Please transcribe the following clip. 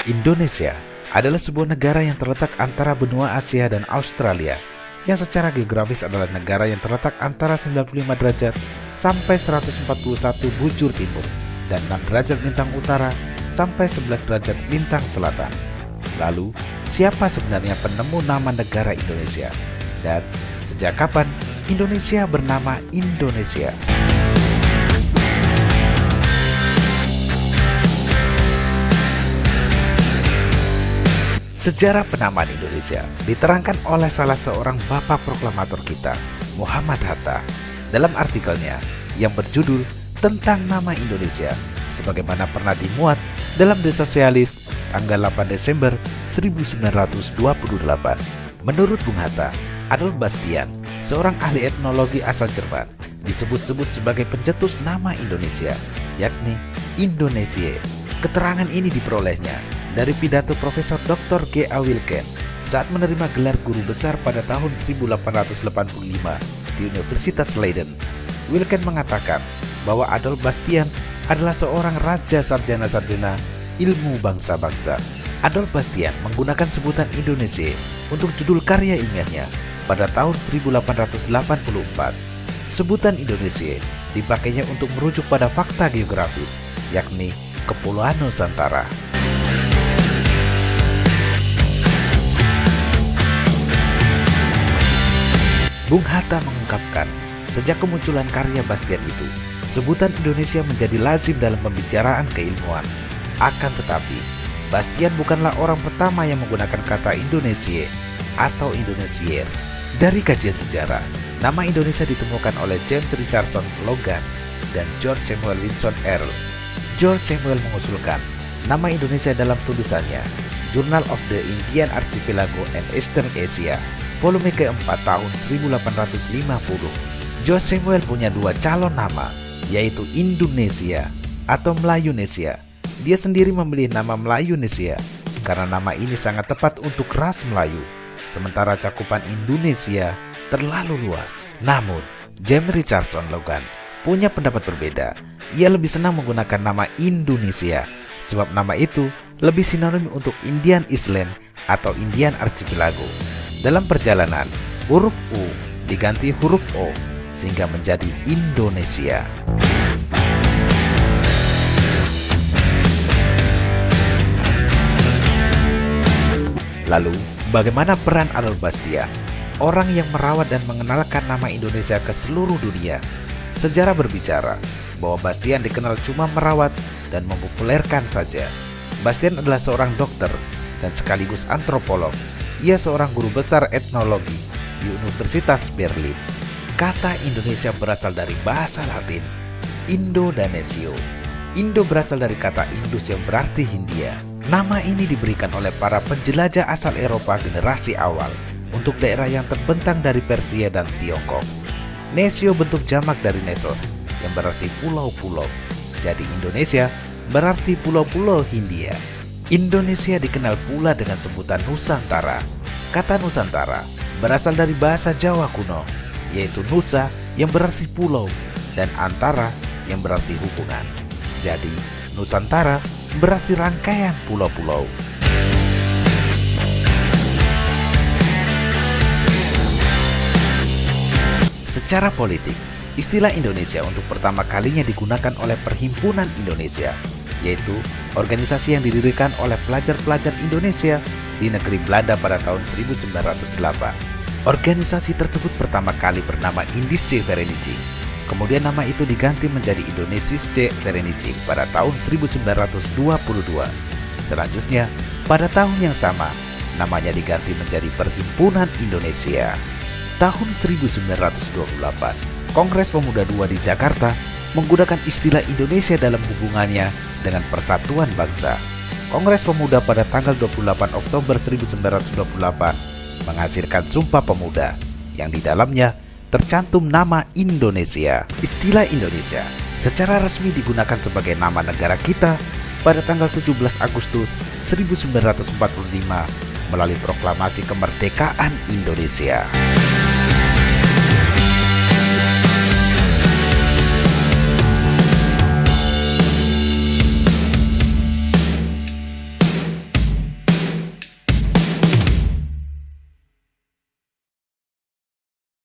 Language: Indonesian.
Indonesia adalah sebuah negara yang terletak antara benua Asia dan Australia, yang secara geografis adalah negara yang terletak antara 95 derajat sampai 141 bujur timur dan 6 derajat lintang utara sampai 11 derajat lintang selatan. Lalu, siapa sebenarnya penemu nama negara Indonesia? Dan sejak kapan Indonesia bernama Indonesia? Sejarah penamaan Indonesia diterangkan oleh salah seorang bapak proklamator kita, Muhammad Hatta, dalam artikelnya yang berjudul tentang nama Indonesia, sebagaimana pernah dimuat dalam The Socialist tanggal 8 Desember 1928. Menurut Bung Hatta, Adolf Bastian, seorang ahli etnologi asal Jerman, disebut-sebut sebagai pencetus nama Indonesia, yakni Indonesia. Keterangan ini diperolehnya dari pidato Profesor Dr. G.A. Wilken saat menerima gelar guru besar pada tahun 1885 di Universitas Leiden. Wilken mengatakan bahwa Adolf Bastian adalah seorang raja sarjana-sarjana ilmu bangsa-bangsa. Adolf Bastian menggunakan sebutan Indonesia untuk judul karya ilmiahnya pada tahun 1884. Sebutan Indonesia dipakainya untuk merujuk pada fakta geografis, yakni Kepulauan Nusantara. Bung Hatta mengungkapkan, sejak kemunculan karya Bastian itu, sebutan Indonesia menjadi lazim dalam pembicaraan keilmuan. Akan tetapi, Bastian bukanlah orang pertama yang menggunakan kata Indonesia atau Indonesier. Dari kajian sejarah, nama Indonesia ditemukan oleh James Richardson Logan dan George Samuel Winston Earl. George Samuel mengusulkan nama Indonesia dalam tulisannya Journal of the Indian Archipelago and Eastern Asia, volume keempat tahun 1850. George Samuel punya dua calon nama, yaitu Indonesia atau Melayunesia. Dia sendiri memilih nama Melayunesia karena nama ini sangat tepat untuk ras Melayu, sementara cakupan Indonesia terlalu luas. Namun, James Richardson Logan punya pendapat berbeda. Ia lebih senang menggunakan nama Indonesia, sebab nama itu lebih sinonim untuk Indian Island atau Indian Archipelago. Dalam perjalanan, huruf U diganti huruf O sehingga menjadi Indonesia. Lalu, bagaimana peran Adolf Bastian, orang yang merawat dan mengenalkan nama Indonesia ke seluruh dunia? Sejarah berbicara bahwa Bastian dikenal cuma merawat dan mempopulerkan saja. Bastian adalah seorang dokter dan sekaligus antropolog. Ia seorang guru besar etnologi di Universitas Berlin. Kata Indonesia berasal dari bahasa Latin, Indo-Danesio. Indo berasal dari kata Indus yang berarti Hindia. Nama ini diberikan oleh para penjelajah asal Eropa generasi awal untuk daerah yang terbentang dari Persia dan Tiongkok. Nesio bentuk jamak dari Nesos yang berarti pulau-pulau. Jadi Indonesia berarti pulau-pulau Hindia. Indonesia dikenal pula dengan sebutan Nusantara. Kata Nusantara berasal dari bahasa Jawa kuno, yaitu Nusa yang berarti pulau dan Antara yang berarti hubungan. Jadi Nusantara berarti rangkaian pulau-pulau. Secara politik, istilah Indonesia untuk pertama kalinya digunakan oleh Perhimpunan Indonesia, yaitu organisasi yang didirikan oleh pelajar-pelajar Indonesia di negeri Belanda pada tahun 1908. Organisasi tersebut pertama kali bernama Indische Vereniging. Kemudian nama itu diganti menjadi Indonesische Vereniging pada tahun 1922. Selanjutnya, pada tahun yang sama, namanya diganti menjadi Perhimpunan Indonesia. Tahun 1928, Kongres Pemuda II di Jakarta menggunakan istilah Indonesia dalam hubungannya dengan Persatuan Bangsa. Kongres Pemuda pada tanggal 28 Oktober 1928 menghasilkan Sumpah Pemuda yang di dalamnya tercantum nama Indonesia. Istilah Indonesia secara resmi digunakan sebagai nama negara kita pada tanggal 17 Agustus 1945 melalui Proklamasi Kemerdekaan Indonesia.